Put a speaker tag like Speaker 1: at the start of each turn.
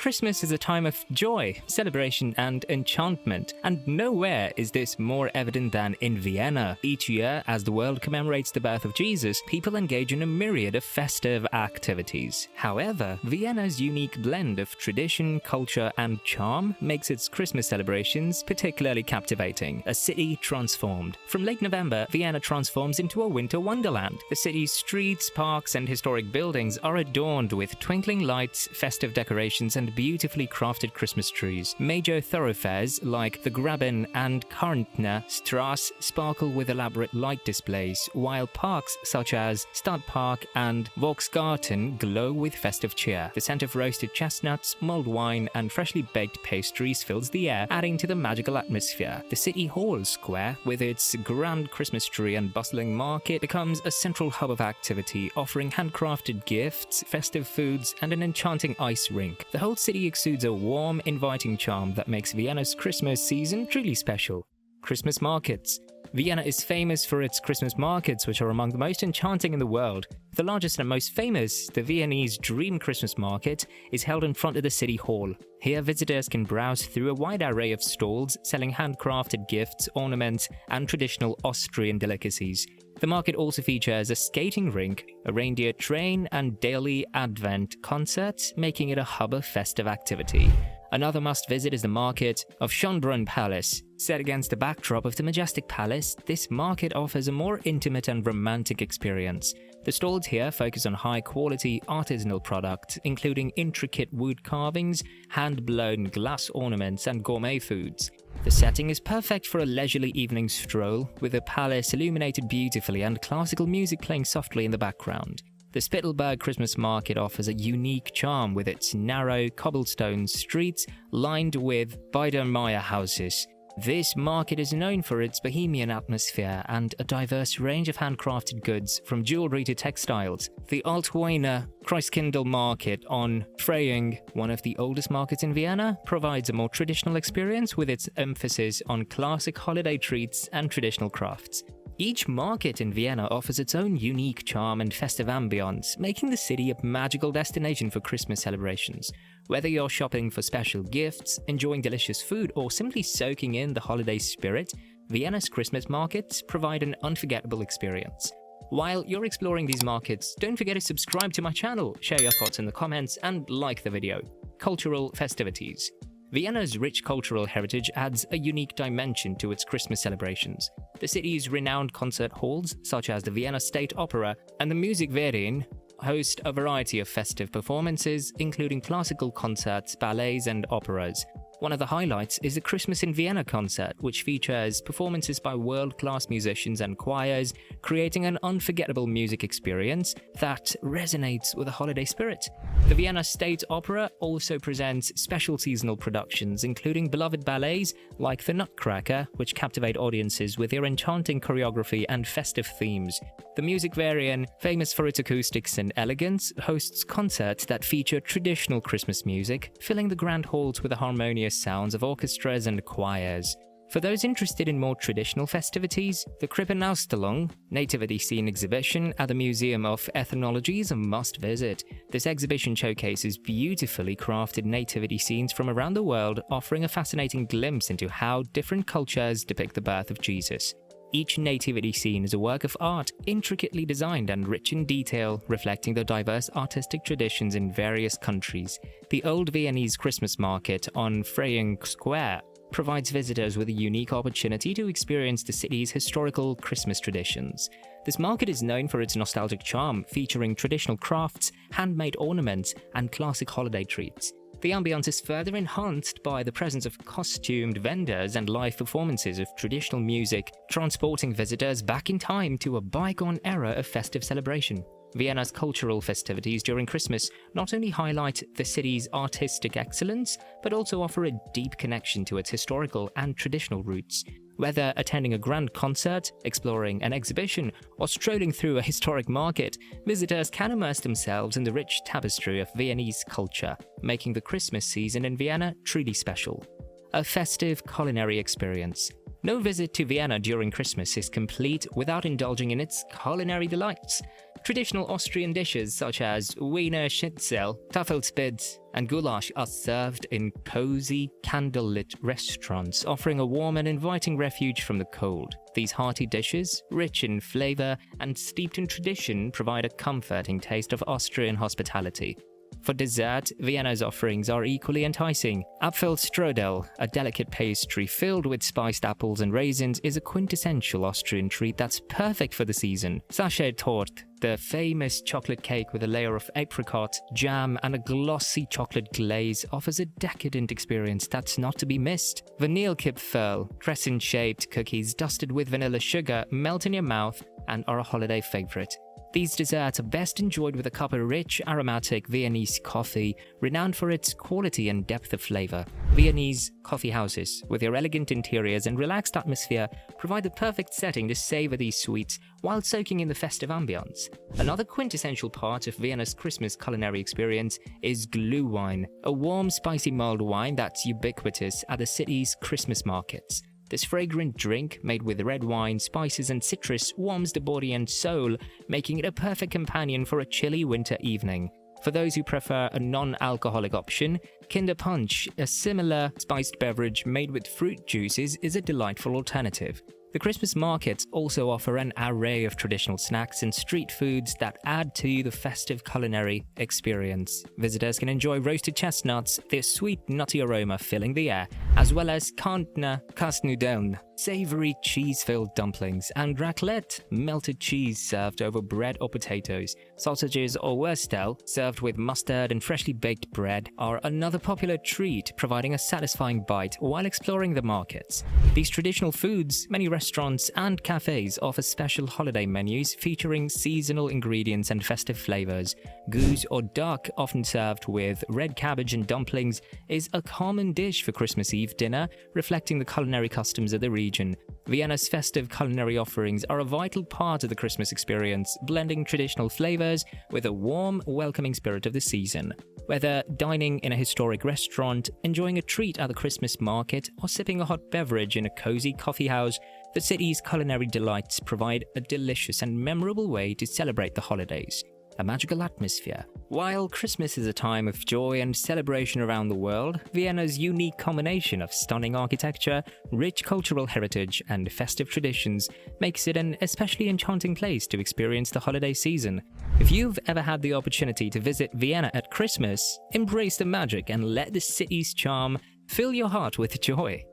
Speaker 1: Christmas is a time of joy, celebration, and enchantment, and nowhere is this more evident than in Vienna. Each year, as the world commemorates the birth of Jesus, people engage in a myriad of festive activities. However, Vienna's unique blend of tradition, culture, and charm makes its Christmas celebrations particularly captivating. A city transformed. From late November, Vienna transforms into a winter wonderland. The city's streets, parks, and historic buildings are adorned with twinkling lights, festive decorations, and beautifully crafted Christmas trees. Major thoroughfares like the Graben and Karntner Strasse sparkle with elaborate light displays, while parks such as Stadtpark and Volksgarten glow with festive cheer. The scent of roasted chestnuts, mulled wine, and freshly baked pastries fills the air, adding to the magical atmosphere. The City Hall Square, with its grand Christmas tree and bustling market, becomes a central hub of activity, offering handcrafted gifts, festive foods, and an enchanting ice rink. The whole city exudes a warm, inviting charm that makes Vienna's Christmas season truly special. Christmas markets. Vienna is famous for its Christmas markets, which are among the most enchanting in the world. The largest and most famous, the Viennese Dream Christmas Market, is held in front of the City Hall. Here, visitors can browse through a wide array of stalls selling handcrafted gifts, ornaments, and traditional Austrian delicacies. The market also features a skating rink, a reindeer train, and daily Advent concerts, making it a hub of festive activity. Another must-visit is the market of Schönbrunn Palace. Set against the backdrop of the majestic palace, this market offers a more intimate and romantic experience. The stalls here focus on high-quality artisanal products, including intricate wood carvings, hand-blown glass ornaments, and gourmet foods. The setting is perfect for a leisurely evening stroll, with the palace illuminated beautifully and classical music playing softly in the background. The Spittelberg Christmas Market offers a unique charm with its narrow cobblestone streets lined with Biedermeier houses. This market is known for its bohemian atmosphere and a diverse range of handcrafted goods, from jewelry to textiles. The Altweiner Christkindl Market on Freyung, one of the oldest markets in Vienna, provides a more traditional experience with its emphasis on classic holiday treats and traditional crafts. Each market in Vienna offers its own unique charm and festive ambience, making the city a magical destination for Christmas celebrations. Whether you're shopping for special gifts, enjoying delicious food, or simply soaking in the holiday spirit, Vienna's Christmas markets provide an unforgettable experience. While you're exploring these markets, don't forget to subscribe to my channel, share your thoughts in the comments, and like the video. Cultural festivities. Vienna's rich cultural heritage adds a unique dimension to its Christmas celebrations. The city's renowned concert halls, such as the Vienna State Opera and the Musikverein, host a variety of festive performances, including classical concerts, ballets, and operas. One of the highlights is the Christmas in Vienna concert, which features performances by world-class musicians and choirs, creating an unforgettable music experience that resonates with the holiday spirit. The Vienna State Opera also presents special seasonal productions, including beloved ballets like The Nutcracker, which captivate audiences with their enchanting choreography and festive themes. The Musikverein, famous for its acoustics and elegance, hosts concerts that feature traditional Christmas music, filling the grand halls with the harmonious sounds of orchestras and choirs. For those interested in more traditional festivities, the Krippenausstellung, Nativity Scene exhibition at the Museum of Ethnology is a must-visit. This exhibition showcases beautifully crafted nativity scenes from around the world, offering a fascinating glimpse into how different cultures depict the birth of Jesus. Each nativity scene is a work of art, intricately designed and rich in detail, reflecting the diverse artistic traditions in various countries. The Old Viennese Christmas Market on Freyung Square provides visitors with a unique opportunity to experience the city's historical Christmas traditions. This market is known for its nostalgic charm, featuring traditional crafts, handmade ornaments, and classic holiday treats. The ambience is further enhanced by the presence of costumed vendors and live performances of traditional music, transporting visitors back in time to a bygone era of festive celebration. Vienna's cultural festivities during Christmas not only highlight the city's artistic excellence, but also offer a deep connection to its historical and traditional roots. Whether attending a grand concert, exploring an exhibition, or strolling through a historic market, visitors can immerse themselves in the rich tapestry of Viennese culture, making the Christmas season in Vienna truly special. A festive culinary experience. No visit to Vienna during Christmas is complete without indulging in its culinary delights. Traditional Austrian dishes such as Wiener Schnitzel, Tafelspitz, and goulash are served in cozy, candlelit restaurants, offering a warm and inviting refuge from the cold. These hearty dishes, rich in flavor and steeped in tradition, provide a comforting taste of Austrian hospitality. For dessert, Vienna's offerings are equally enticing. Apfelstrudel, a delicate pastry filled with spiced apples and raisins, is a quintessential Austrian treat that's perfect for the season. Sachet-Torte, the famous chocolate cake with a layer of apricot, jam, and a glossy chocolate glaze, offers a decadent experience that's not to be missed. Vanillekipferl, crescent-shaped cookies dusted with vanilla sugar, melt in your mouth and are a holiday favorite. These desserts are best enjoyed with a cup of rich, aromatic Viennese coffee, renowned for its quality and depth of flavor. Viennese coffee houses, with their elegant interiors and relaxed atmosphere, provide the perfect setting to savor these sweets while soaking in the festive ambience. Another quintessential part of Vienna's Christmas culinary experience is Glühwein, a warm, spicy mulled wine that's ubiquitous at the city's Christmas markets. This fragrant drink, made with red wine, spices, and citrus, warms the body and soul, making it a perfect companion for a chilly winter evening. For those who prefer a non-alcoholic option, Kinder Punch, a similar spiced beverage made with fruit juices, is a delightful alternative. The Christmas markets also offer an array of traditional snacks and street foods that add to the festive culinary experience. Visitors can enjoy roasted chestnuts, their sweet nutty aroma filling the air, as well as Kantner Kastnudeln, savory cheese-filled dumplings, and raclette, melted cheese served over bread or potatoes. Sausages or wurstel, served with mustard and freshly baked bread, are another popular treat, providing a satisfying bite while exploring the markets. These traditional foods, many restaurants and cafes offer special holiday menus featuring seasonal ingredients and festive flavors. Goose or duck, often served with red cabbage and dumplings, is a common dish for Christmas Eve dinner, reflecting the culinary customs of the region. Vienna's festive culinary offerings are a vital part of the Christmas experience, blending traditional flavors with a warm, welcoming spirit of the season. Whether dining in a historic restaurant, enjoying a treat at the Christmas market, or sipping a hot beverage in a cozy coffee house, the city's culinary delights provide a delicious and memorable way to celebrate the holidays. A magical atmosphere. While Christmas is a time of joy and celebration around the world, Vienna's unique combination of stunning architecture, rich cultural heritage, and festive traditions makes it an especially enchanting place to experience the holiday season. If you've ever had the opportunity to visit Vienna at Christmas, embrace the magic and let the city's charm fill your heart with joy.